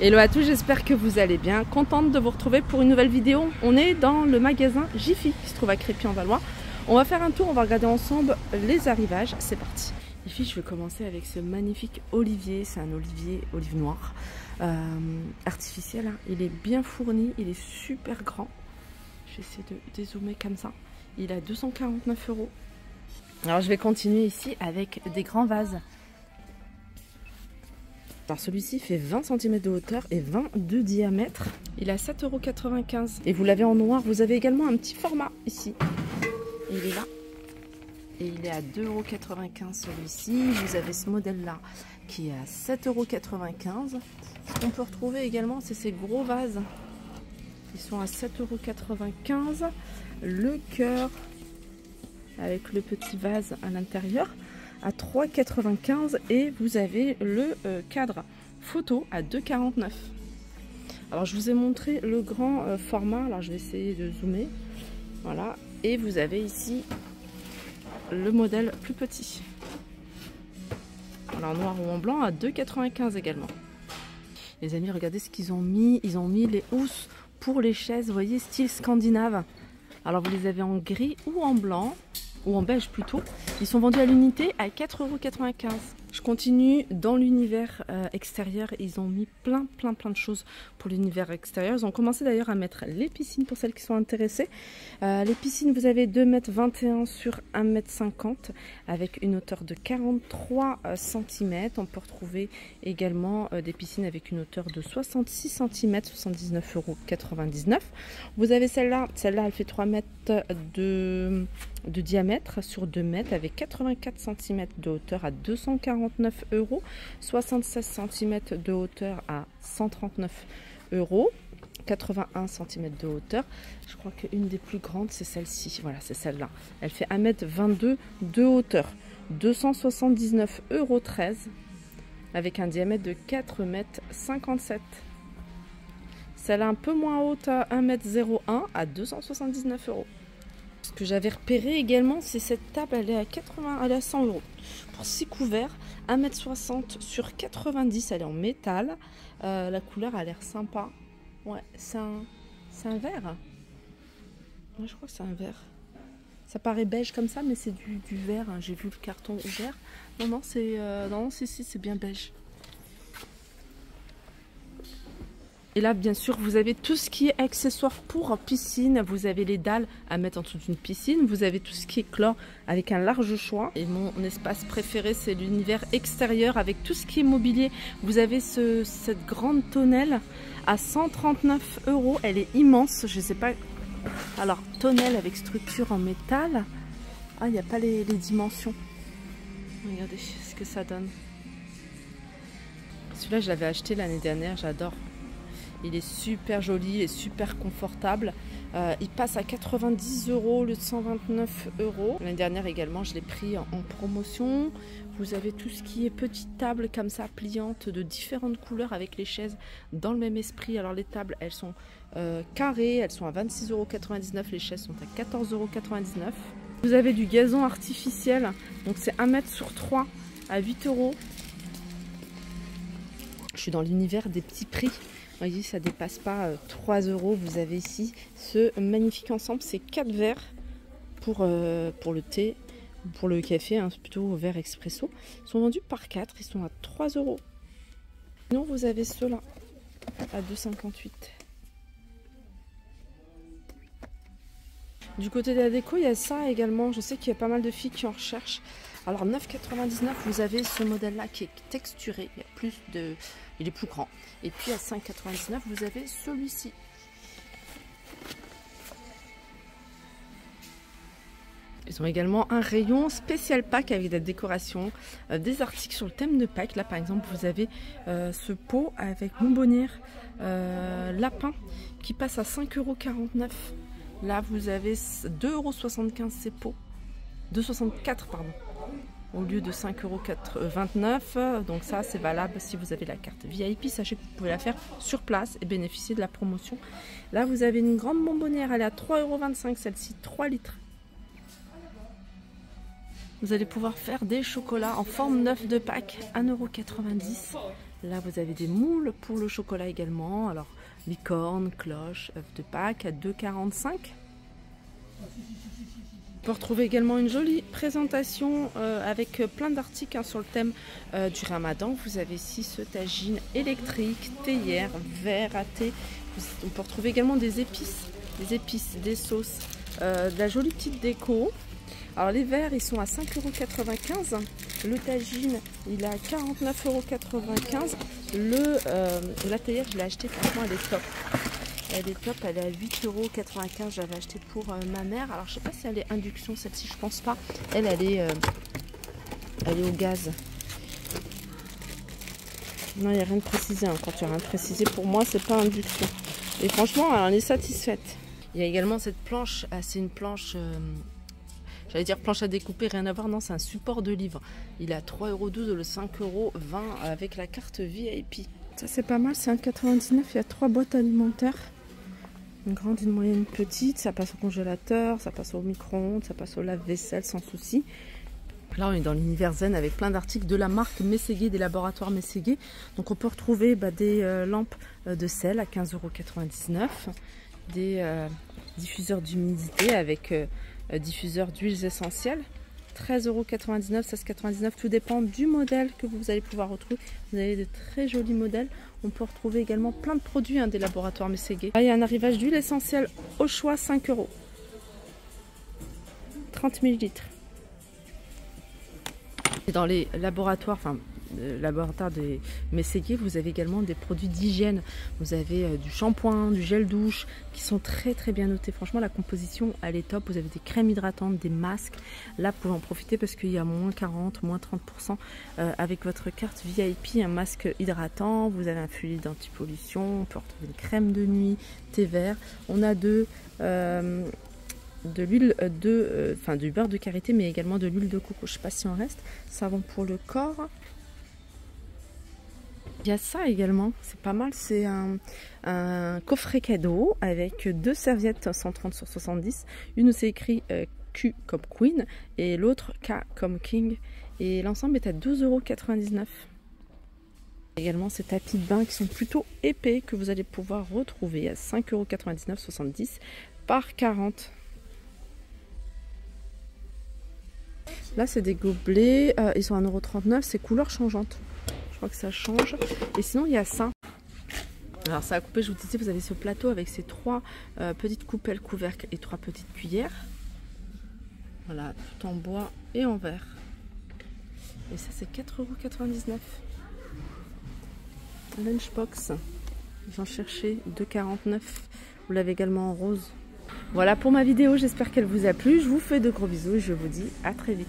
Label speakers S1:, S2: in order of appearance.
S1: Hello à tous, j'espère que vous allez bien. Contente de vous retrouver pour une nouvelle vidéo. On est dans le magasin Jiffy qui se trouve à Crépy-en-Valois. On va faire un tour, on va regarder ensemble les arrivages. C'est parti. Jiffy, je vais commencer avec ce magnifique olivier. C'est un olive noir artificiel. Il est bien fourni, il est super grand. Je vais essayer de dézoomer comme ça. Il est à 249 €. Alors je vais continuer ici avec des grands vases. Alors celui-ci fait 20 cm de hauteur et 20 de diamètre. Il est à 7,95 €. Et vous l'avez en noir. Vous avez également un petit format ici. Il est là. Et il est à 2,95 € celui-ci. Vous avez ce modèle-là qui est à 7,95 €. Ce qu'on peut retrouver également, c'est ces gros vases. Ils sont à 7,95 €. Le cœur avec le petit vase à l'intérieur à 3,95 € et vous avez le cadre photo à 2,49 €. Alors je vous ai montré le grand format, alors je vais essayer de zoomer, voilà, et vous avez ici le modèle plus petit, alors noir ou en blanc à 2,95 € également. Les amis, regardez ce qu'ils ont mis, ils ont mis les housses pour les chaises, vous voyez, style scandinave. Alors vous les avez en gris ou en blanc, ou en beige plutôt. Ils sont vendus à l'unité à 4,95 €. Je continue dans l'univers extérieur. Ils ont mis plein de choses pour l'univers extérieur. Ils ont commencé d'ailleurs à mettre les piscines pour celles qui sont intéressées. Les piscines, vous avez 2,21 m sur 1,50 m avec une hauteur de 43 cm. On peut retrouver également des piscines avec une hauteur de 66 cm, 79,99 €. Vous avez celle-là elle fait 3 m de diamètre sur 2 mètres avec 84 cm de hauteur à 249 €, 76 cm de hauteur à 139 €, 81 cm de hauteur. Je crois qu'une des plus grandes c'est celle-ci, voilà, c'est celle-là. Elle fait 1,22 m de hauteur, 279,13 € avec un diamètre de 4,57 m. Celle-là un peu moins haute à 1,01 m à 279 €. Ce que j'avais repéré également, c'est cette table, elle est à 100 € pour 6 couverts, 1,60 m sur 90, elle est en métal. La couleur a l'air sympa. Ouais, c'est un vert. Ouais, je crois que c'est un vert. Ça paraît beige comme ça, mais c'est du vert. Hein. J'ai vu le carton vert. Non, c'est c'est bien beige. Et là, bien sûr, vous avez tout ce qui est accessoires pour piscine. Vous avez les dalles à mettre en dessous d'une piscine. Vous avez tout ce qui est chlore avec un large choix. Et mon espace préféré, c'est l'univers extérieur avec tout ce qui est mobilier. Vous avez cette grande tonnelle à 139 €. Elle est immense. Je ne sais pas. Alors, tonnelle avec structure en métal. Ah, il n'y a pas les dimensions. Regardez ce que ça donne. Celui-là, je l'avais acheté l'année dernière. J'adore. Il est super joli, il est super confortable. Il passe à 90 € au lieu de 129 €. L'année dernière également, je l'ai pris en promotion. Vous avez tout ce qui est petite table comme ça, pliante, de différentes couleurs avec les chaises dans le même esprit. Alors les tables, elles sont carrées, elles sont à 26,99 €. Les chaises sont à 14,99 €. Vous avez du gazon artificiel, donc c'est 1 m sur 3 à 8 €. Je suis dans l'univers des petits prix. Vous voyez, ça dépasse pas 3 €. Vous avez ici ce magnifique ensemble, c'est 4 verres pour le thé, pour le café, hein, c'est plutôt verre expresso. Ils sont vendus par 4, ils sont à 3 €. Sinon, vous avez ceux-là à 2,58 €. Du côté de la déco, il y a ça également. Je sais qu'il y a pas mal de filles qui en recherchent. Alors 9,99 €, vous avez ce modèle-là qui est texturé. Il est plus grand. Et puis à 5,99 €, vous avez celui-ci. Ils ont également un rayon spécial Pâques avec des décorations, des articles sur le thème de Pâques. Là par exemple, vous avez ce pot avec bonbonnière lapin qui passe à 5,49 €. Là vous avez 2,75 € ces pots. 2,64 € pardon. Au lieu de 5,29 €. Donc ça, c'est valable si vous avez la carte VIP. Sachez que vous pouvez la faire sur place et bénéficier de la promotion. Là, vous avez une grande bonbonnière. Elle est à 3,25 €, celle-ci, 3 litres. Vous allez pouvoir faire des chocolats en forme d'œuf de Pâques, 1,90 €. Là, vous avez des moules pour le chocolat également. Alors, licorne, cloche, œuf de Pâques à 2,45 €. On peut retrouver également une jolie présentation avec plein d'articles sur le thème du ramadan. Vous avez ici ce tagine électrique, théière, verre à thé. On peut retrouver également des épices, des sauces, de la jolie petite déco. Alors les verres, ils sont à 5,95 €. Le tagine, il est à 49,95 €. La théière, je l'ai acheté, franchement, elle est top. Elle est top, elle est à 8,95 €. J'avais acheté pour ma mère. Alors je sais pas si elle est induction, celle-ci, je pense pas. Elle est au gaz. Non, il n'y a rien de précisé. Hein. Quand il n'y a rien de précisé, pour moi, c'est pas induction. Et franchement, elle en est satisfaite. Il y a également cette planche. C'est une planche... J'allais dire planche à découper, rien à voir. Non, c'est un support de livre. Il est à 3,12 € le 5,20 € avec la carte VIP. Ça, c'est pas mal. C'est 1,99 €. Il y a 3 boîtes alimentaires. Une grande, une moyenne, une petite. Ça passe au congélateur, ça passe au micro-ondes, ça passe au lave-vaisselle sans souci. Là, on est dans l'univers zen avec plein d'articles de la marque Mességué, des laboratoires Mességué. Donc, on peut retrouver des lampes de sel à 15,99 €. Des diffuseurs d'humidité avec diffuseurs d'huiles essentielles. 13,99 €, 16,99 €, tout dépend du modèle que vous allez pouvoir retrouver. Vous avez de très jolis modèles. On peut retrouver également plein de produits des laboratoires Mességué. Là, il y a un arrivage d'huile essentielle au choix, 5 €. 30 ml. Et dans les laboratoires, laboratoire des Mességué, vous avez également des produits d'hygiène. Vous avez du shampoing, du gel douche qui sont très très bien notés. Franchement, la composition elle est top. Vous avez des crèmes hydratantes, des masques. Là, vous pouvez en profiter parce qu'il y a moins 40, moins 30% avec votre carte VIP. Un masque hydratant, vous avez un fluide anti-pollution, on peut retrouver une crème de nuit, thé vert. On a de l'huile du beurre de karité, mais également de l'huile de coco. Je ne sais pas si on reste. Savon pour le corps. Il y a ça également, c'est pas mal, c'est un coffret cadeau avec 2 serviettes 130 sur 70. Une où c'est écrit Q comme Queen et l'autre K comme King. Et l'ensemble est à 12,99 €. Également ces tapis de bain qui sont plutôt épais que vous allez pouvoir retrouver à 5,99 € 70 par 40. Là c'est des gobelets, ils sont à 1,39 €, c'est couleur changeante. Je crois que ça change. Et sinon il y a ça. Alors ça a coupé, je vous disais, vous avez ce plateau avec ces 3 petites coupelles, couvercles et 3 petites cuillères. Voilà, tout en bois et en verre. Et ça c'est 4,99 €. Lunchbox, j'en cherchais 2,49 €. Vous l'avez également en rose. Voilà pour ma vidéo, j'espère qu'elle vous a plu. Je vous fais de gros bisous et je vous dis à très vite.